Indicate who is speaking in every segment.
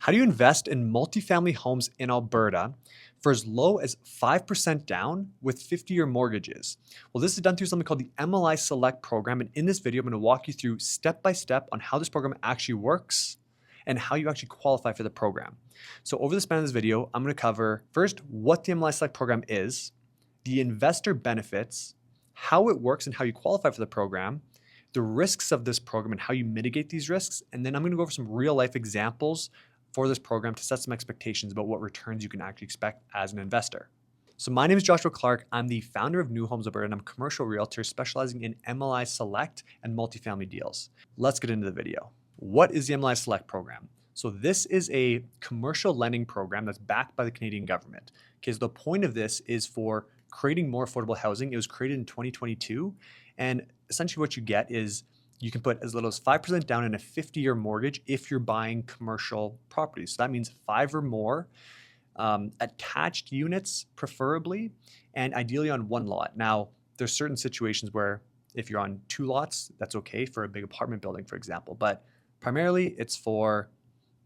Speaker 1: How do you invest in multifamily homes in Alberta for as low as 5% down with 50-year mortgages? Well, this is done through something called the MLI Select Program. And in this video, I'm going to walk you through step by step on how this program actually works and how you actually qualify for the program. So over the span of this video, I'm going to cover first what the MLI Select Program is, the investor benefits, how it works and how you qualify for the program, the risks of this program and how you mitigate these risks. And then I'm going to go over some real life examples for this program to set some expectations about what returns you can actually expect as an investor. So my name is Joshua.l.clark. I'm the founder of New Homes Alberta, and I'm a commercial realtor specializing in MLI Select and multifamily deals. Let's get into the video. What is the MLI Select program? So this is a commercial lending program that's backed by the Canadian government. Okay, so the point of this is for creating more affordable housing. It was created in 2022, and essentially what you get is you can put as little as 5% down in a 50-year mortgage if you're buying commercial properties. So that means 5 or more attached units, preferably, and ideally on one lot. Now, there's certain situations where if you're on 2 lots, that's okay for a big apartment building, for example. But primarily, it's for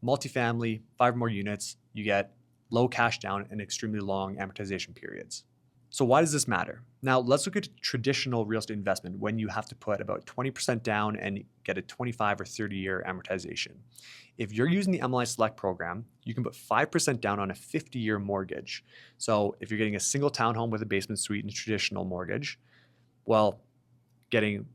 Speaker 1: multifamily, 5 or more units. You get low cash down and extremely long amortization periods. So why does this matter? Now, let's look at traditional real estate investment when you have to put about 20% down and get a 25 or 30-year amortization. If you're using the MLI Select program, you can put 5% down on a 50-year mortgage. So if you're getting a single townhome with a basement suite and a traditional mortgage, well, getting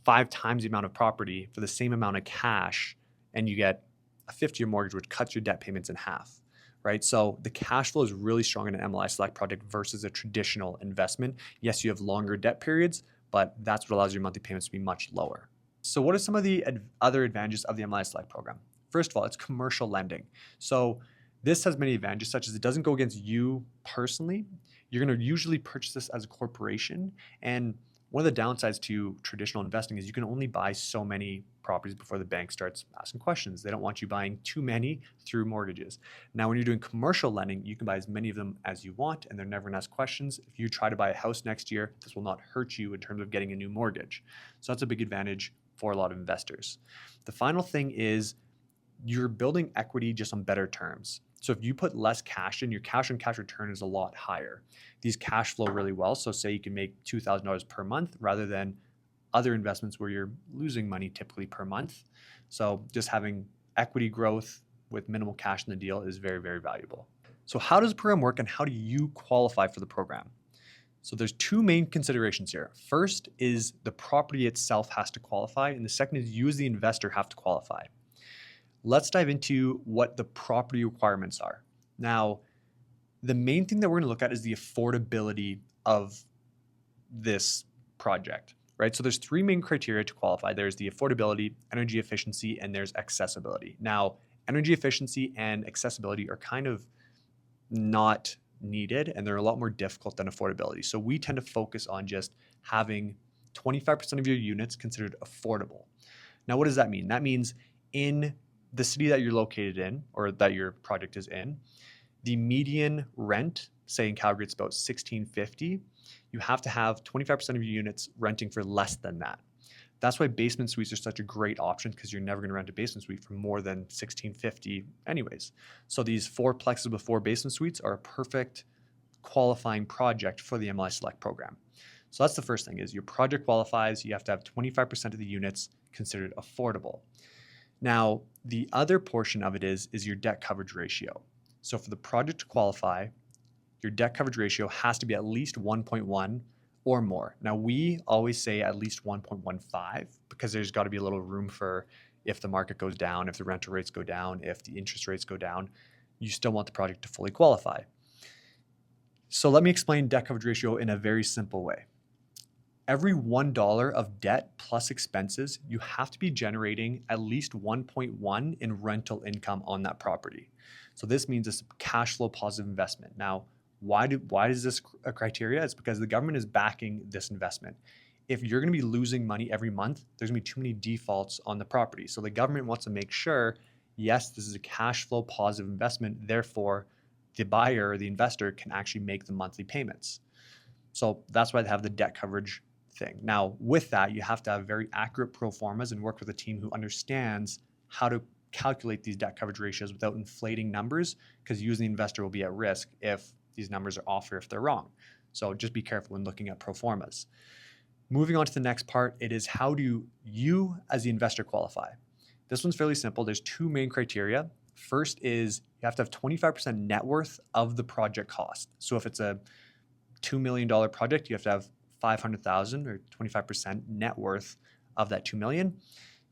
Speaker 1: 5 times the amount of property for the same amount of cash, and you get a 50-year mortgage, which cuts your debt payments in half. Right? So the cash flow is really strong in an MLI Select project versus a traditional investment. Yes, you have longer debt periods, but that's what allows your monthly payments to be much lower. So what are some of the other advantages of the MLI Select program? First of all, it's commercial lending. So this has many advantages, such as it doesn't go against you personally. You're going to usually purchase this as a corporation. And one of the downsides to traditional investing is you can only buy so many properties before the bank starts asking questions. They don't want you buying too many through mortgages. Now, when you're doing commercial lending, you can buy as many of them as you want, and they're never going to ask questions. If you try to buy a house next year, this will not hurt you in terms of getting a new mortgage. So that's a big advantage for a lot of investors. The final thing is you're building equity just on better terms. So if you put less cash in, your cash on cash return is a lot higher. These cash flow really well. So say you can make $2,000 per month rather than other investments where you're losing money typically per month. So just having equity growth with minimal cash in the deal is very, very valuable. So how does the program work and how do you qualify for the program? So there's 2 main considerations here. First is the property itself has to qualify, and the second is you as the investor have to qualify. Let's dive into what the property requirements are. Now, the main thing that we're going to look at is the affordability of this project, right? So there's 3 main criteria to qualify. There's the affordability, energy efficiency, and there's accessibility. Now, energy efficiency and accessibility are kind of not needed, and they're a lot more difficult than affordability. So we tend to focus on just having 25% of your units considered affordable. Now, what does that mean? That means in the city that you're located in or that your project is in, the median rent, say in Calgary, it's about $1,650. You have to have 25% of your units renting for less than that. That's why basement suites are such a great option, because you're never going to rent a basement suite for more than $1,650 anyways. So these 4 plexes with 4 basement suites are a perfect qualifying project for the MLI Select program. So that's the first thing, is your project qualifies. You have to have 25% of the units considered affordable. Now, the other portion of it is your debt coverage ratio. So for the project to qualify, your debt coverage ratio has to be at least 1.1 or more. Now, we always say at least 1.15 because there's got to be a little room for if the market goes down, if the rental rates go down, if the interest rates go down, you still want the project to fully qualify. So let me explain debt coverage ratio in a very simple way. Every $1 of debt plus expenses, you have to be generating at least 1.1 in rental income on that property. So this means it's a cash flow positive investment. Now, why is this a criteria? It's because the government is backing this investment. If you're going to be losing money every month, there's going to be too many defaults on the property. So the government wants to make sure, yes, this is a cash flow positive investment. Therefore, the buyer or the investor can actually make the monthly payments. So that's why they have the debt coverage thing. Now, with that, you have to have very accurate pro formas and work with a team who understands how to calculate these debt coverage ratios without inflating numbers, because you as the investor will be at risk if these numbers are off or if they're wrong. So just be careful when looking at pro formas. Moving on to the next part, it is how do you as the investor qualify? This one's fairly simple. There's two main criteria. First is you have to have 25% net worth of the project cost. So if it's a $2 million project, you have to have $500,000 or 25% net worth of that $2 million.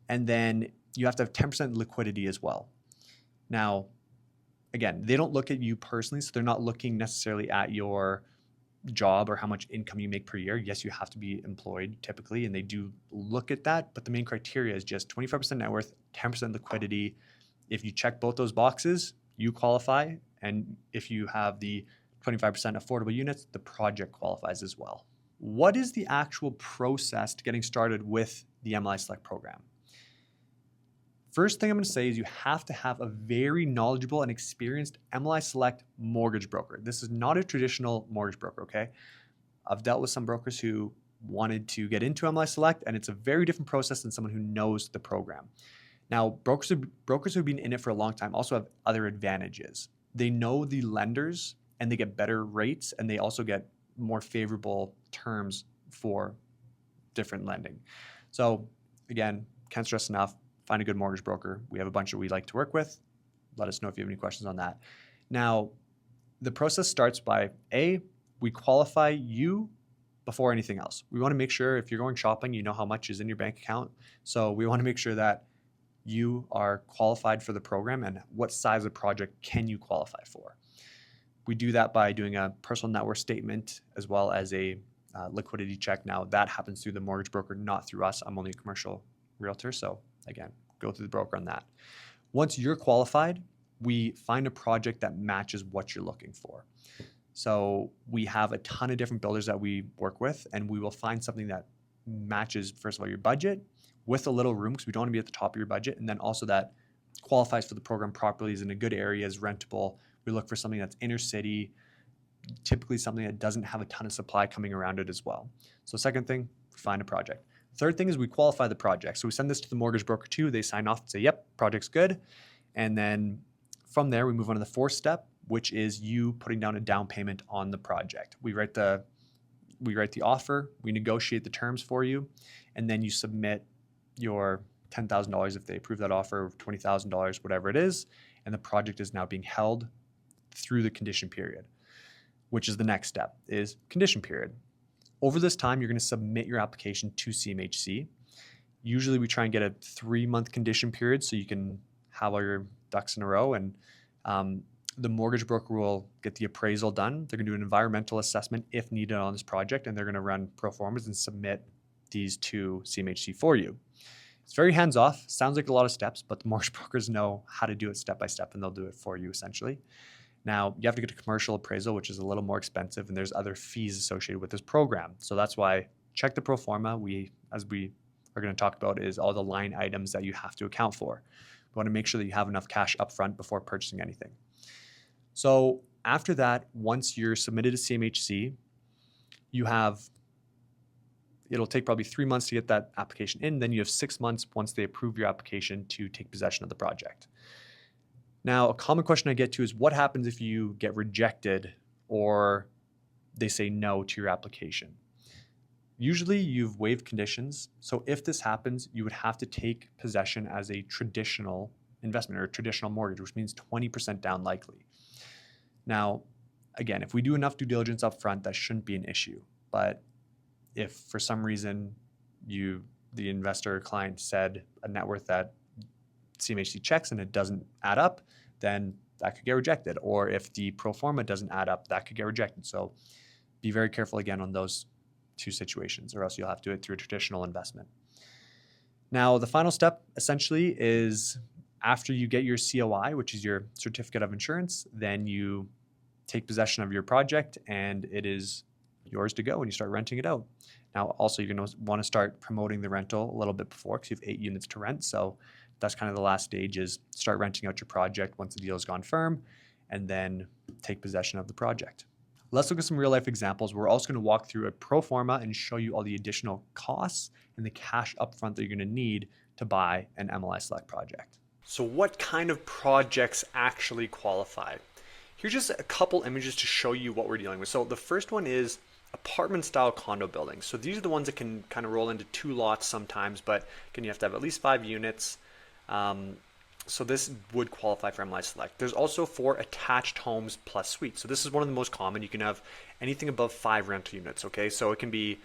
Speaker 1: And then you have to have 10% liquidity as well. Now, again, they don't look at you personally, so they're not looking necessarily at your job or how much income you make per year. Yes, you have to be employed typically, and they do look at that, but the main criteria is just 25% net worth, 10% liquidity. If you check both those boxes, you qualify, and if you have the 25% affordable units, the project qualifies as well. What is the actual process to getting started with the MLI Select program? First thing I'm going to say is you have to have a very knowledgeable and experienced MLI Select mortgage broker. This is not a traditional mortgage broker, okay? I've dealt with some brokers who wanted to get into MLI Select, and it's a very different process than someone who knows the program. Now, brokers who've been in it for a long time also have other advantages. They know the lenders, and they get better rates, and they also get more favorable terms for different lending. So again, can't stress enough, find a good mortgage broker. We have a bunch that we like to work with. Let us know if you have any questions on that. Now, the process starts by we qualify you before anything else. We want to make sure if you're going shopping, you know how much is in your bank account. So we want to make sure that you are qualified for the program and what size of project can you qualify for. We do that by doing a personal net worth statement as well as a liquidity check. Now that happens through the mortgage broker, not through us. I'm only a commercial realtor. So again, go through the broker on that. Once you're qualified, we find a project that matches what you're looking for. So we have a ton of different builders that we work with, and we will find something that matches, first of all, your budget with a little room, because we don't want to be at the top of your budget, and then also that qualifies for the program properly, is in a good area, is rentable. We look for something that's inner city, typically something that doesn't have a ton of supply coming around it as well. So second thing, find a project. Third thing is we qualify the project. So we send this to the mortgage broker too. They sign off and say, yep, project's good. And then from there, we move on to the fourth step, which is you putting down a down payment on the project. We write the offer, we negotiate the terms for you, and then you submit your $10,000 if they approve that offer, $20,000, whatever it is, and the project is now being held through the condition period, which is the next step, is condition period. Over this time, you're going to submit your application to CMHC. Usually we try and get a 3-month condition period so you can have all your ducks in a row, and the mortgage broker will get the appraisal done. They're going to do an environmental assessment if needed on this project, and they're going to run pro formas and submit these to CMHC for you. It's very hands-off, sounds like a lot of steps, but the mortgage brokers know how to do it step by step, and they'll do it for you essentially. Now, you have to get a commercial appraisal, which is a little more expensive, and there's other fees associated with this program. So that's why check the pro forma. As we are going to talk about, is all the line items that you have to account for. We want to make sure that you have enough cash upfront before purchasing anything. So after that, once you're submitted to CMHC, it'll take probably 3 months to get that application in. Then you have 6 months once they approve your application to take possession of the project. Now, a common question I get to is what happens if you get rejected or they say no to your application? Usually you've waived conditions. So if this happens, you would have to take possession as a traditional investment or a traditional mortgage, which means 20% down likely. Now, again, if we do enough due diligence up front, that shouldn't be an issue. But if for some reason the investor or client said a net worth that CMHC checks and it doesn't add up, then that could get rejected. Or if the pro forma doesn't add up, that could get rejected. So be very careful again on those two situations, or else you'll have to do it through a traditional investment. Now, the final step essentially is after you get your COI, which is your certificate of insurance, then you take possession of your project and it is yours to go and you start renting it out. Now, also, you're going to want to start promoting the rental a little bit before, because you have 8 units to rent. So that's kind of the last stage, is start renting out your project once the deal has gone firm, and then take possession of the project. Let's look at some real life examples. We're also going to walk through a pro forma and show you all the additional costs and the cash upfront that you're going to need to buy an MLI Select project. So what kind of projects actually qualify? Here's just a couple images to show you what we're dealing with. So the first one is apartment style condo buildings. So these are the ones that can kind of roll into 2 lots sometimes, but again, you have to have at least 5 units. So this would qualify for MLI Select. There's also 4 attached homes plus suites. So this is one of the most common. You can have anything above 5 rental units, okay? So it can be,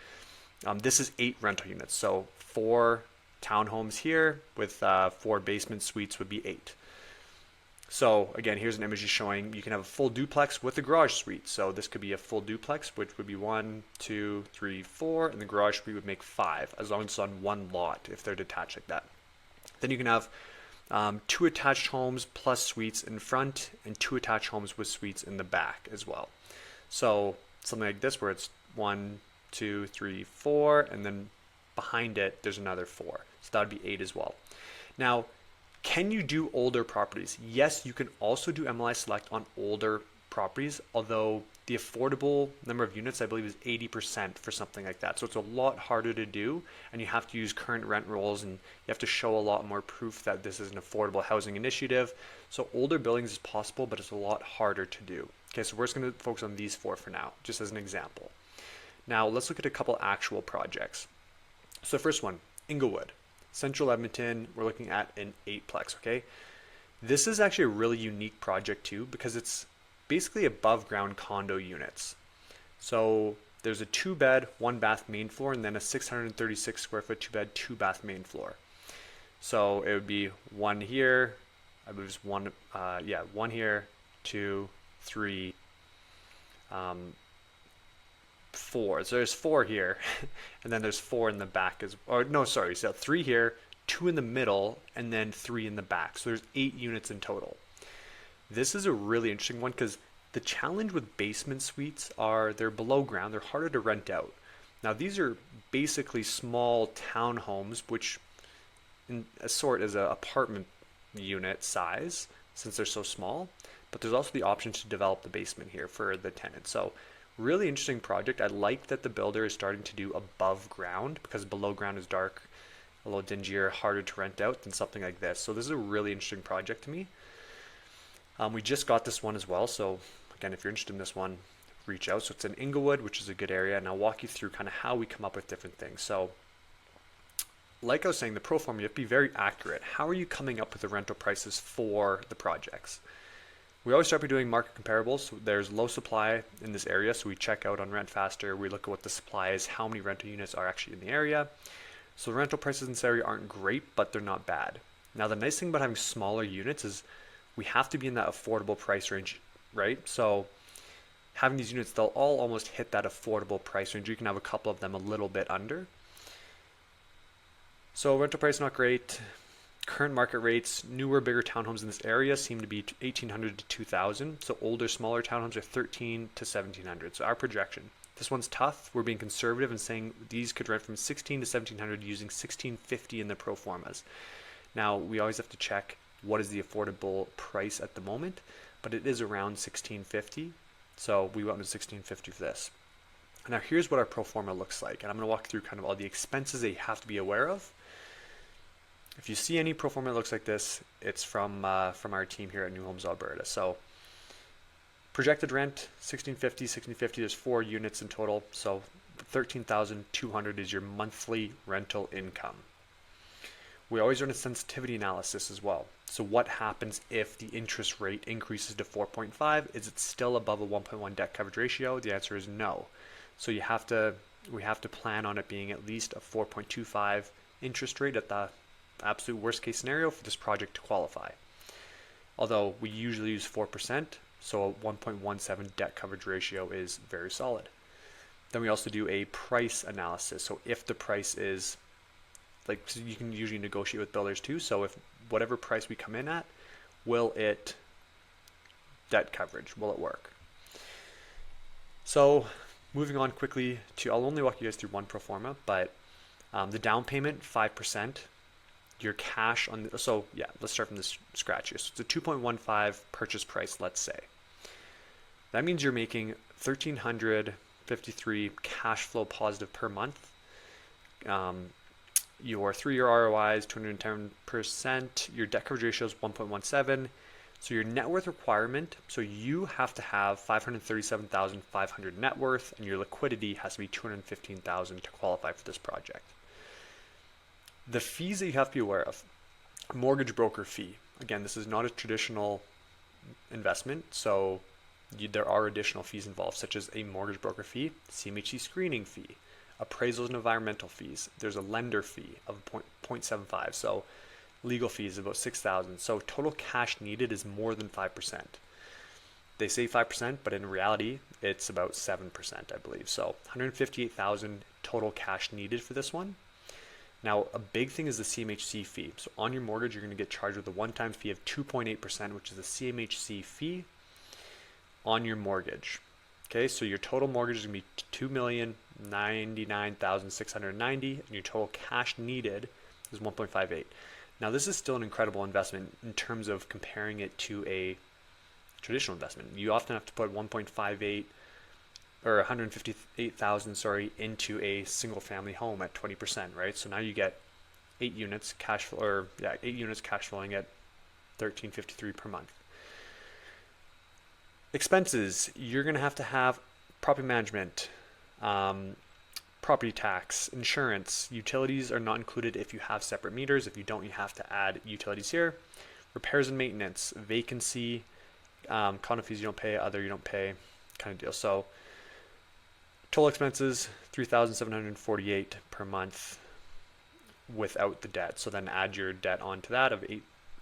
Speaker 1: this is 8 rental units. So 4 townhomes here with 4 basement suites would be 8. So again, here's an image just showing you can have a full duplex with a garage suite. So this could be a full duplex, which would be 1, 2, 3, 4, and the garage suite would make 5, as long as it's on one lot if they're detached like that. Then you can have 2 attached homes plus suites in front and 2 attached homes with suites in the back as well. So something like this where it's 1, 2, 3, 4, and then behind it there's another 4. So that would be 8 as well. Now, can you do older properties? Yes, you can also do MLI Select on older properties, although the affordable number of units, I believe, is 80% for something like that. So it's a lot harder to do, and you have to use current rent rolls, and you have to show a lot more proof that this is an affordable housing initiative. So older buildings is possible, but it's a lot harder to do. Okay, so we're just going to focus on these 4 for now, just as an example. Now, let's look at a couple actual projects. So the first one, Inglewood. Central Edmonton, we're looking at an 8-plex, okay? This is actually a really unique project too, because it's basically above ground condo units. So there's a 2-bed, 1-bath main floor, and then a 636 square foot 2-bed, 2-bath main floor. So it would be 1 here, I believe it's 1 here, 2, 3, 4. So there's 4 here, and then there's 4 in the back so 3 here, 2 in the middle, and then 3 in the back. So there's 8 units in total. This is a really interesting one because the challenge with basement suites are they're below ground, they're harder to rent out. Now these are basically small townhomes, which in a sort is an apartment unit size since they're so small, but there's also the option to develop the basement here for the tenant. So really interesting project. I like that the builder is starting to do above ground because below ground is dark, a little dingier, harder to rent out than something like this. So this is a really interesting project to me. We just got this one as well. So again, if you're interested in this one, reach out. So it's in Inglewood, which is a good area. And I'll walk you through kind of how we come up with different things. So like I was saying, the Proforma, you have to be very accurate. How are you coming up with the rental prices for the projects? We always start by doing market comparables. So there's low supply in this area, so we check out on Rent Faster. We look at what the supply is, how many rental units are actually in the area. So the rental prices in this area aren't great, but they're not bad. Now the nice thing about having smaller units is we have to be in that affordable price range, right? So having these units, they'll all almost hit that affordable price range. You can have a couple of them a little bit under. So rental price not great. Current market rates, newer, bigger townhomes in this area seem to be 1,800 to 2,000. So older, smaller townhomes are 1,300 to 1,700. So our projection. This one's tough. We're being conservative and saying these could rent from 1,600 to 1,700 using 1,650 in the Proformas. Now, we always have to check what is the affordable price at the moment, but it is around 1,650. So we went with 1,650 for this. Now, here's what our Proforma looks like. And I'm going to walk through kind of all the expenses that you have to be aware of. If you see any Proforma that looks like this, it's from our team here at New Homes Alberta. So projected rent, 1,650, there's 4 units in total. So 13,200 is your monthly rental income. We always run a sensitivity analysis as well. So what happens if the interest rate increases to 4.5? Is it still above a 1.1 debt coverage ratio? The answer is no. So we have to plan on it being at least a 4.25 interest rate at the absolute worst case scenario for this project to qualify. Although we usually use 4%, so a 1.17 debt coverage ratio is very solid. Then we also do a price analysis. So if the price is, like, so you can usually negotiate with builders too. So if whatever price we come in at, will it debt coverage, will it work? So moving on quickly to, I'll only walk you guys through one Proforma, but the down payment, 5%. Your cash on the, so yeah, let's start from this scratch here. So it's a 2.15 purchase price, let's say. That means you're making 1,353 cash flow positive per month. Your 3-year ROI is 210%. Your debt coverage ratio is 1.17. So your net worth requirement, so you have to have 537,500 net worth, and your liquidity has to be 215,000 to qualify for this project. The fees that you have to be aware of: mortgage broker fee. Again, this is not a traditional investment, so there are additional fees involved, such as a mortgage broker fee, CMHC screening fee, appraisals and environmental fees. There's a lender fee of 0.75, so legal fees is about 6,000. So total cash needed is more than 5%. They say 5%, but in reality, it's about 7%, I believe. So 158,000 total cash needed for this one. Now, a big thing is the CMHC fee. So on your mortgage, you're going to get charged with a one-time fee of 2.8%, which is the CMHC fee on your mortgage. Okay, so your total mortgage is going to be $2,099,690, and your total cash needed is 1.58. Now, this is still an incredible investment in terms of comparing it to a traditional investment. You often have to put 1.58 or 158,000, into a single family home at 20%, right? So now you get 8 units cash flowing at $1,353 per month. Expenses: you're going to have property management, property tax, insurance. Utilities are not included if you have separate meters. If you don't, you have to add utilities here. Repairs and maintenance, vacancy, condo fees you don't pay, other you don't pay, kind of deal. So total expenses, $3,748 per month without the debt. So then add your debt onto that of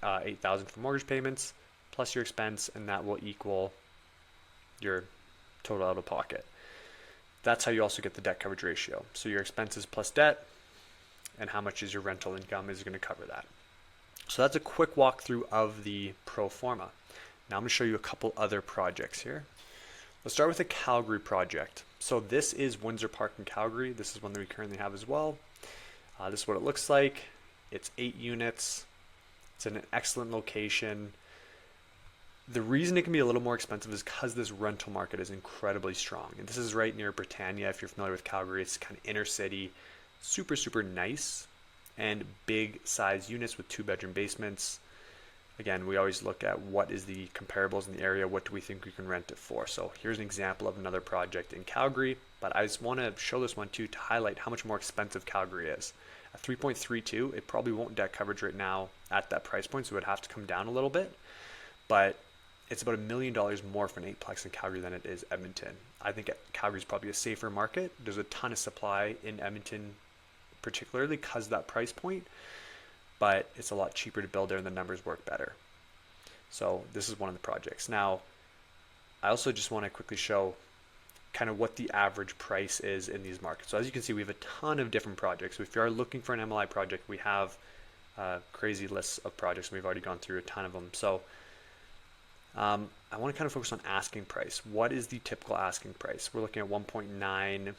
Speaker 1: $8,000 for mortgage payments plus your expense, and that will equal your total out of pocket. That's how you also get the debt coverage ratio. So your expenses plus debt, and how much is your rental income is going to cover that. So that's a quick walkthrough of the Proforma. Now I'm going to show you a couple other projects here. Let's start with the Calgary project. So this is Windsor Park in Calgary. This is one that we currently have as well. This is what it looks like. It's 8 units. It's in an excellent location. The reason it can be a little more expensive is because this rental market is incredibly strong. And this is right near Britannia. If you're familiar with Calgary, it's kind of inner city, super, super nice and big size units with 2-bedroom basements. Again, we always look at what is the comparables in the area. What do we think we can rent it for? So here's an example of another project in Calgary, but I just want to show this one too to highlight how much more expensive Calgary is. At 3.32, it probably won't debt coverage right now at that price point, so it would have to come down a little bit. But it's about $1 million more for an 8-plex in Calgary than it is Edmonton. I think Calgary is probably a safer market. There's a ton of supply in Edmonton, particularly because of that price point, but it's a lot cheaper to build there and the numbers work better. So this is one of the projects. Now, I also just want to quickly show kind of what the average price is in these markets. So as you can see, we have a ton of different projects. So if you are looking for an MLI project, we have crazy lists of projects, and we've already gone through a ton of them. So I want to kind of focus on asking price. What is the typical asking price? We're looking at 1.9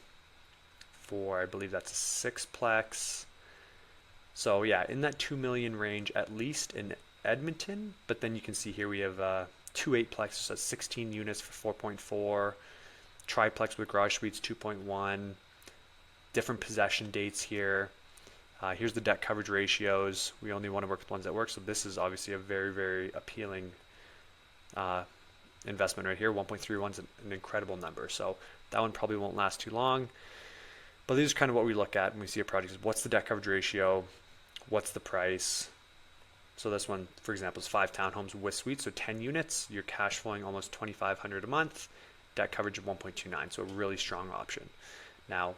Speaker 1: for, I believe that's a 6-plex. So yeah, in that 2 million range, at least in Edmonton. But then you can see here we have 2 8-plexes, so 16 units for 4.4, triplex with garage suites 2.1, different possession dates here. Here's the debt coverage ratios. We only want to work with ones that work. So this is obviously a very, very appealing investment right here. 1.31 is an incredible number. So that one probably won't last too long. But this is kind of what we look at when we see a project. What's the debt coverage ratio? What's the price? So this one, for example, is 5 townhomes with suites, so 10 units. You're cash flowing almost $2,500 a month. Debt coverage of 1.29, so a really strong option. Now,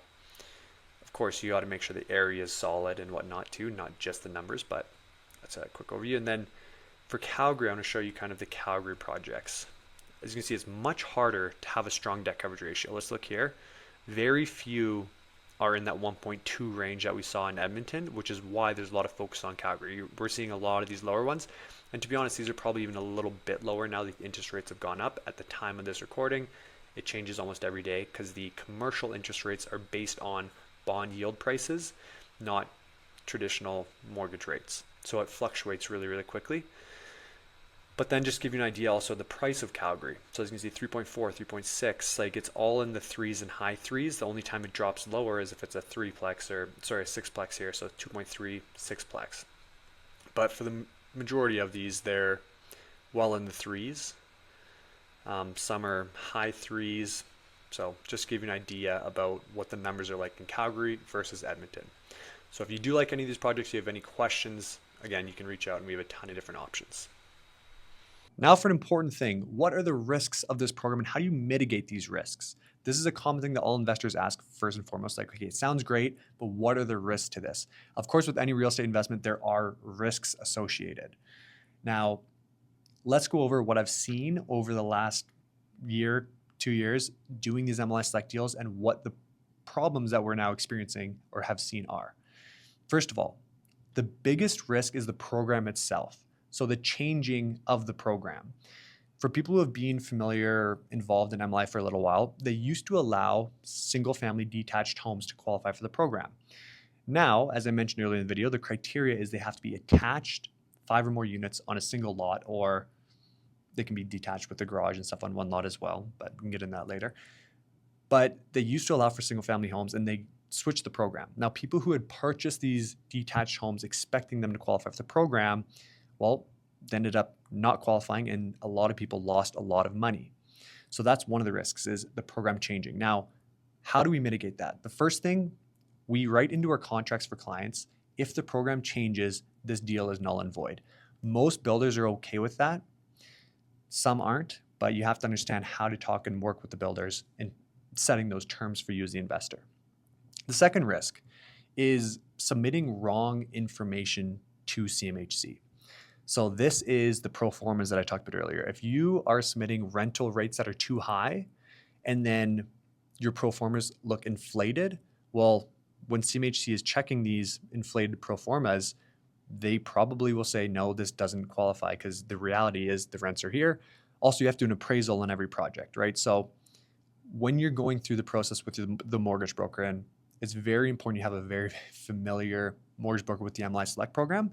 Speaker 1: of course, you got to make sure the area is solid and whatnot too, not just the numbers, but that's a quick overview. And then for Calgary, I want to show you kind of the Calgary projects. As you can see, it's much harder to have a strong debt coverage ratio. Let's look here. Very few are in that 1.2 range that we saw in Edmonton, which is why there's a lot of focus on Calgary. We're seeing a lot of these lower ones. And to be honest, these are probably even a little bit lower now that the interest rates have gone up. At the time of this recording, it changes almost every day because the commercial interest rates are based on bond yield prices, not traditional mortgage rates. So it fluctuates really, really quickly. But then just give you an idea also the price of Calgary. So as you can see, 3.4, 3.6, like it's all in the threes and high threes. The only time it drops lower is if it's a threeplex or, sorry, a sixplex here. So 2.3, sixplex. But for the majority of these, they're well in the threes. Some are high threes. So just give you an idea about what the numbers are like in Calgary versus Edmonton. So if you do like any of these projects, you have any questions, again, you can reach out and we have a ton of different options. Now for an important thing, what are the risks of this program and how do you mitigate these risks? This is a common thing that all investors ask first and foremost, like, okay, it sounds great, but what are the risks to this? Of course, with any real estate investment, there are risks associated. Now, let's go over what I've seen over the last year, 2 years doing these MLI Select deals and what the problems that we're now experiencing or have seen are. First of all, the biggest risk is the program itself. So the changing of the program. For people who have been familiar, involved in MLI for a little while, they used to allow single-family detached homes to qualify for the program. Now, as I mentioned earlier in the video, the criteria is they have to be attached 5 or more units on a single lot, or they can be detached with the garage and stuff on one lot as well, but we can get into that later. But they used to allow for single-family homes and they switched the program. Now, people who had purchased these detached homes expecting them to qualify for the program, well, they ended up not qualifying and a lot of people lost a lot of money. So that's one of the risks is the program changing. Now, how do we mitigate that? The first thing, we write into our contracts for clients, if the program changes, this deal is null and void. Most builders are okay with that. Some aren't, but you have to understand how to talk and work with the builders in setting those terms for you as the investor. The second risk is submitting wrong information to CMHC. So this is the Proformas that I talked about earlier. If you are submitting rental rates that are too high and then your Proformas look inflated, well, when CMHC is checking these inflated Proformas, they probably will say, no, this doesn't qualify because the reality is the rents are here. Also, you have to do an appraisal on every project, right? So when you're going through the process with the mortgage broker, and it's very important you have a very familiar mortgage broker with the MLI Select program,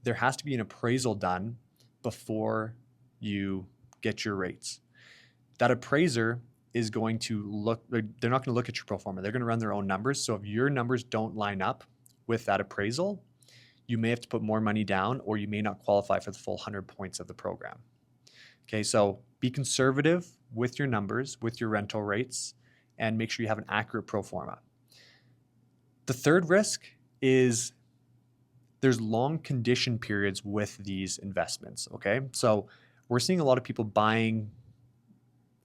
Speaker 1: there has to be an appraisal done before you get your rates. That appraiser is going to look, they're not going to look at your pro forma. They're going to run their own numbers. So if your numbers don't line up with that appraisal, you may have to put more money down or you may not qualify for the full 100 points of the program. Okay, so be conservative with your numbers, with your rental rates, and make sure you have an accurate pro forma. The third risk is there's long condition periods with these investments, okay? So we're seeing a lot of people buying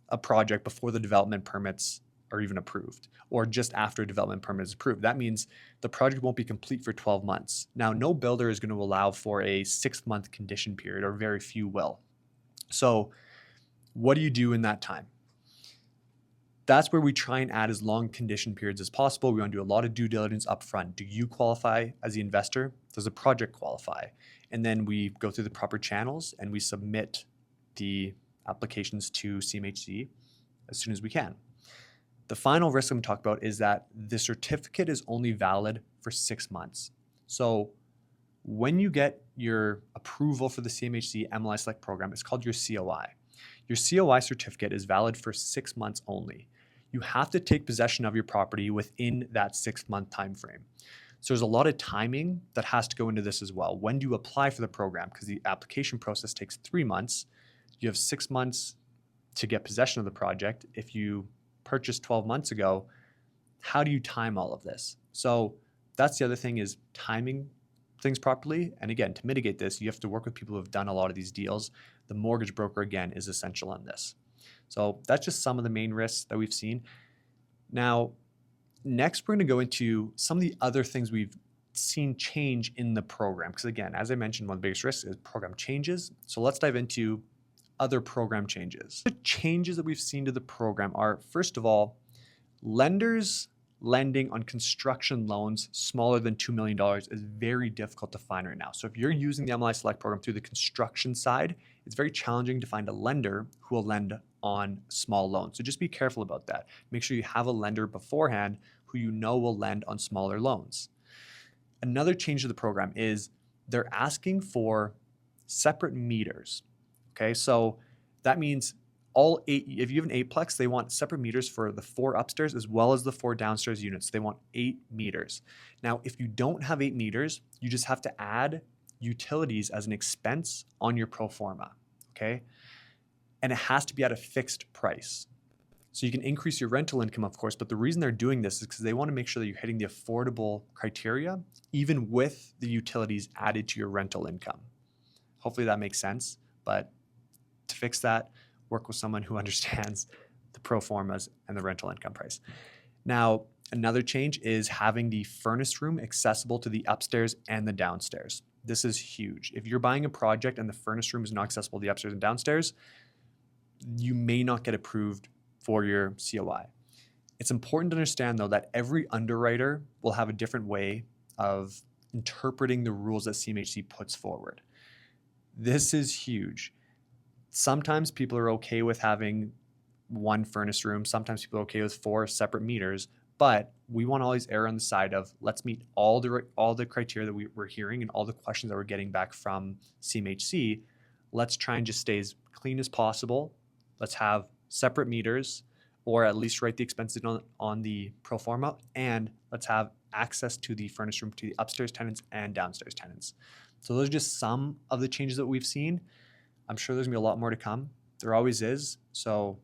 Speaker 1: a project before the development permits are even approved, or just after a development permit is approved. That means the project won't be complete for 12 months. Now, no builder is going to allow for a 6-month condition period, or very few will. So what do you do in that time? That's where we try and add as long condition periods as possible. We want to do a lot of due diligence up front. Do you qualify as the investor? Does the project qualify? And then we go through the proper channels and we submit the applications to CMHC as soon as we can. The final risk I'm going to talk about is that the certificate is only valid for 6 months. So when you get your approval for the CMHC MLI Select program, it's called your COI. Your COI certificate is valid for 6 months only. You have to take possession of your property within that 6-month time frame. So there's a lot of timing that has to go into this as well. When do you apply for the program? Because the application process takes 3 months. You have 6 months to get possession of the project. If you purchased 12 months ago, how do you time all of this? So that's the other thing, is timing things properly. And again, to mitigate this, you have to work with people who have done a lot of these deals. The mortgage broker, again, is essential on this. So that's just some of the main risks that we've seen. Now, next, we're going to go into some of the other things we've seen change in the program. Because again, as I mentioned, one of the biggest risks is program changes. So let's dive into other program changes. The changes that we've seen to the program are, first of all, lenders lending on construction loans smaller than $2 million is very difficult to find right now. So if you're using the MLI Select program through the construction side, it's very challenging to find a lender who will lend on small loans. So just be careful about that. Make sure you have a lender beforehand who you know will lend on smaller loans. Another change to the program is they're asking for separate meters. Okay, so that means all 8, if you have an 8plex, they want separate meters for the 4 upstairs as well as the 4 downstairs units. They want 8 meters. Now, if you don't have 8 meters, you just have to add utilities as an expense on your pro forma, okay? And it has to be at a fixed price. So you can increase your rental income, of course, but the reason they're doing this is because they want to make sure that you're hitting the affordable criteria, even with the utilities added to your rental income. Hopefully that makes sense, but to fix that, work with someone who understands the pro formas and the rental income price. Now, another change is having the furnace room accessible to the upstairs and the downstairs. This is huge. If you're buying a project and the furnace room is not accessible to the upstairs and downstairs, you may not get approved for your COI. It's important to understand, though, that every underwriter will have a different way of interpreting the rules that CMHC puts forward. This is huge. Sometimes people are okay with having one furnace room. Sometimes people are okay with 4 separate meters, but we want to always err on the side of let's meet all the criteria that we're hearing and all the questions that we're getting back from CMHC. Let's try and just stay as clean as possible. Let's have separate meters, or at least write the expenses on the pro forma, and let's have access to the furnace room to the upstairs tenants and downstairs tenants. So those are just some of the changes that we've seen. I'm sure there's gonna be a lot more to come. There always is. So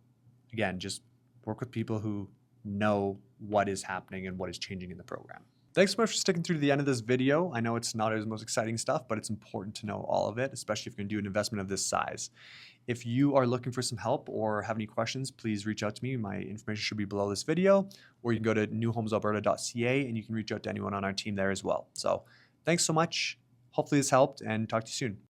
Speaker 1: again, just work with people who know what is happening and what is changing in the program. Thanks so much for sticking through to the end of this video. I know it's not the most exciting stuff, but it's important to know all of it, especially if you're gonna do an investment of this size. If you are looking for some help or have any questions, please reach out to me. My information should be below this video, or you can go to newhomesalberta.ca and you can reach out to anyone on our team there as well. So thanks so much. Hopefully this helped, and talk to you soon.